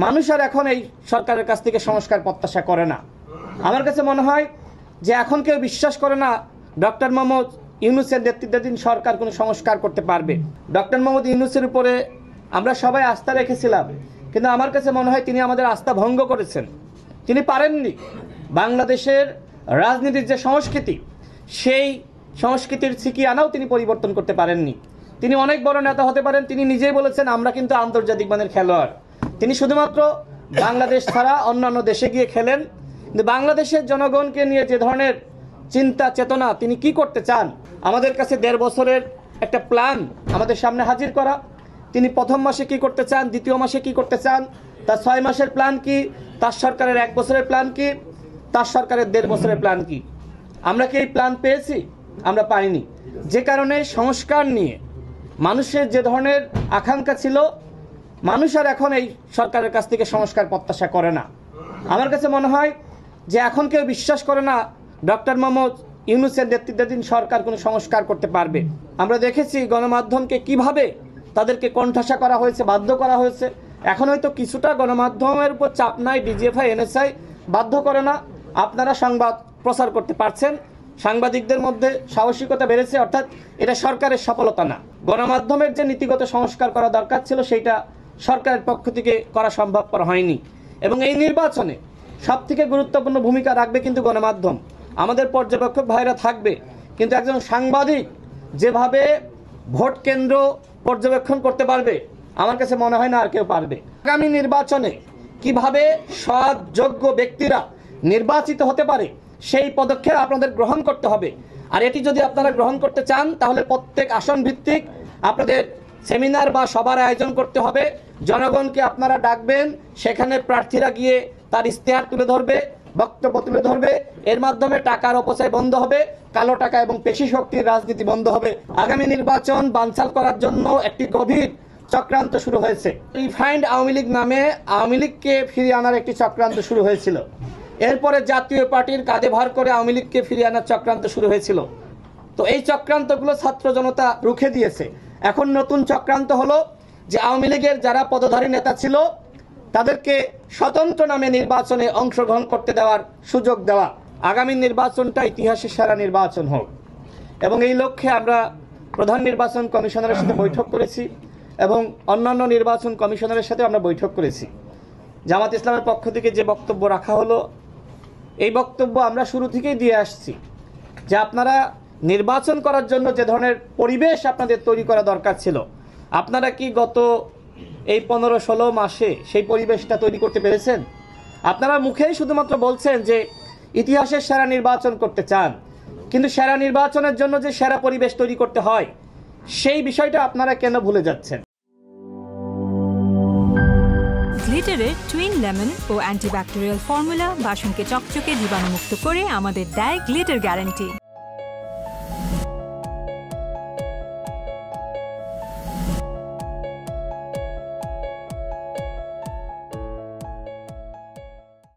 মানুষ আর এখন এই সরকারের কাছ থেকে সংস্কার প্রত্যাশা করে না। আমার কাছে মনে হয় যে এখন কেউ বিশ্বাস করে না ডক্টর মোহাম্মদ ইউনূসের নেতৃত্বাধীন সরকার কোনো সংস্কার করতে পারবে। ডক্টর মোহাম্মদ ইউনূসের উপরে আমরা সবাই আস্থা রেখেছিলাম, কিন্তু আমার কাছে মনে হয় তিনি আমাদের আস্থা ভঙ্গ করেছেন। তিনি পারেননি বাংলাদেশের রাজনীতির যে সংস্কৃতি, সেই সংস্কৃতির ছিকি আনাও তিনি পরিবর্তন করতে পারেননি। তিনি অনেক বড় নেতা হতে পারেন, তিনি নিজেই বলেছেন আমরা কিন্তু আন্তর্জাতিক মানের খেলোয়াড়। তিনি শুধুমাত্র বাংলাদেশ ছাড়া অন্যান্য দেশে গিয়ে খেলেন, কিন্তু বাংলাদেশের জনগণকে নিয়ে যে ধরনের চিন্তা চেতনা তিনি কি করতে চান, আমাদের কাছে 1.5 বছরের একটা প্ল্যান আমাদের সামনে হাজির করা। তিনি প্রথম মাসে কি করতে চান, দ্বিতীয় মাসে কি করতে চান, তার 6 মাসের প্ল্যান কি, তার সরকারের 1 বছরের প্ল্যান কি, তার সরকারের 1.5 বছরের প্ল্যান কি। আমরা কি এই প্ল্যান পেয়েছি? আমরা পাইনি। যে কারণে সংস্কার নিয়ে মানুষের যে ধরনের আকাঙ্ক্ষা ছিল, মানুষ আর এখন এই সরকারের কাছ থেকে সংস্কার প্রত্যাশা করে না। আমার কাছে মনে হয় যে এখন কেউ বিশ্বাস করে না ডক্টর মোহাম্মদ ইউনূসের নেতৃত্বাধীন সরকার কোনো সংস্কার করতে পারবে। আমরা দেখেছি গণমাধ্যমকে কিভাবে তাদেরকে কণ্ঠাসা করা হয়েছে, বাধ্য করা হয়েছে। এখন হয়তো কিছুটা গণমাধ্যমের উপর চাপ নাই, ডিজিএফআই এনএসআই বাধ্য করে না, আপনারা সংবাদ প্রচার করতে পারছেন, সাংবাদিকদের মধ্যে সাহসিকতা বেড়েছে, অর্থাৎ এটা সরকারের সফলতা না। গণমাধ্যমের যে নীতিগত সংস্কার করা দরকার ছিল সেইটা সরকারের পক্ষ থেকে করা সম্ভবপর হয়নি। এবং এই নির্বাচনে সবথেকে গুরুত্বপূর্ণ ভূমিকা রাখবে কিন্তু গণমাধ্যম। আমাদের পর্যবেক্ষক ভাইরা থাকবে, কিন্তু একজন সাংবাদিক যেভাবে ভোট কেন্দ্র পর্যবেক্ষণ করতে পারবে, আমার কাছে মনে হয় না আর কেউ পারবে। আগামী নির্বাচনে কিভাবে সৎ যোগ্য ব্যক্তিরা নির্বাচিত হতে পারে সেই পদক্ষেপ আপনাদের গ্রহণ করতে হবে। আর এটি যদি আপনারা গ্রহণ করতে চান, তাহলে প্রত্যেক আসন ভিত্তিক আপনাদের সেমিনার বা সভার আয়োজন করতে হবে। জনগণকে আপনারা ডাকবেন, সেখানে প্রার্থীরা গিয়ে তার ইশতেহার তুলে ধরবে, বক্তব্য তুলে ধরবে। এর মাধ্যমে টাকার অপচয় বন্ধ হবে, কালো টাকা এবং পেশি শক্তির রাজনীতি বন্ধ হবে। আগামী নির্বাচন বানচাল করার জন্য একটি গভীর চক্রান্ত শুরু হয়েছে। রিফাইন্ড আওয়ামী লীগ নামে আওয়ামী লীগকে ফিরিয়ে আনার একটি চক্রান্ত শুরু হয়েছিল। এরপরে জাতীয় পার্টির কাঁধে ভার করে আওয়ামী লীগকে ফিরিয়ে আনার চক্রান্ত শুরু হয়েছিল। তো এই চক্রান্তগুলো ছাত্র জনতা রুখে দিয়েছে। এখন নতুন চক্রান্ত হলো যে আওয়ামী লীগের যারা পদধারী নেতা ছিল তাদেরকে স্বতন্ত্র নামে নির্বাচনে অংশগ্রহণ করতে দেওয়ার সুযোগ দেওয়া। আগামী নির্বাচনটা ইতিহাসের সেরা নির্বাচন হোক, এবং এই লক্ষ্যে আমরা প্রধান নির্বাচন কমিশনারের সাথে বৈঠক করেছি এবং অন্যান্য নির্বাচন কমিশনারের সাথে আমরা বৈঠক করেছি। জামাত ইসলামের পক্ষ থেকে যে বক্তব্য রাখা হলো, এই বক্তব্য আমরা শুরু থেকেই দিয়ে আসছি যে আপনারা নির্বাচন করার জন্য যে ধরনের পরিবেশ আপনাদের তৈরি করা দরকার ছিল, আপনারা কি গত এই 15-16 মাসে সেই পরিবেশটা তৈরি করতে পেরেছেন? আপনারা মুখেই শুধুমাত্র বলছেন যে ইতিহাসের সেরা নির্বাচন করতে চান, কিন্তু সেরা নির্বাচনের জন্য যে সেরা পরিবেশ তৈরি করতে হয় সেই বিষয়টা আপনারা কেন ভুলে যাচ্ছেন? গ্লিটারের টুইন লেমন ও অ্যান্টিব্যাকটেরিয়াল ফর্মুলা বাসনকে চকচকে জীবাণুমুক্ত করে আমাদের দেয় গ্লিটার গ্যারান্টি।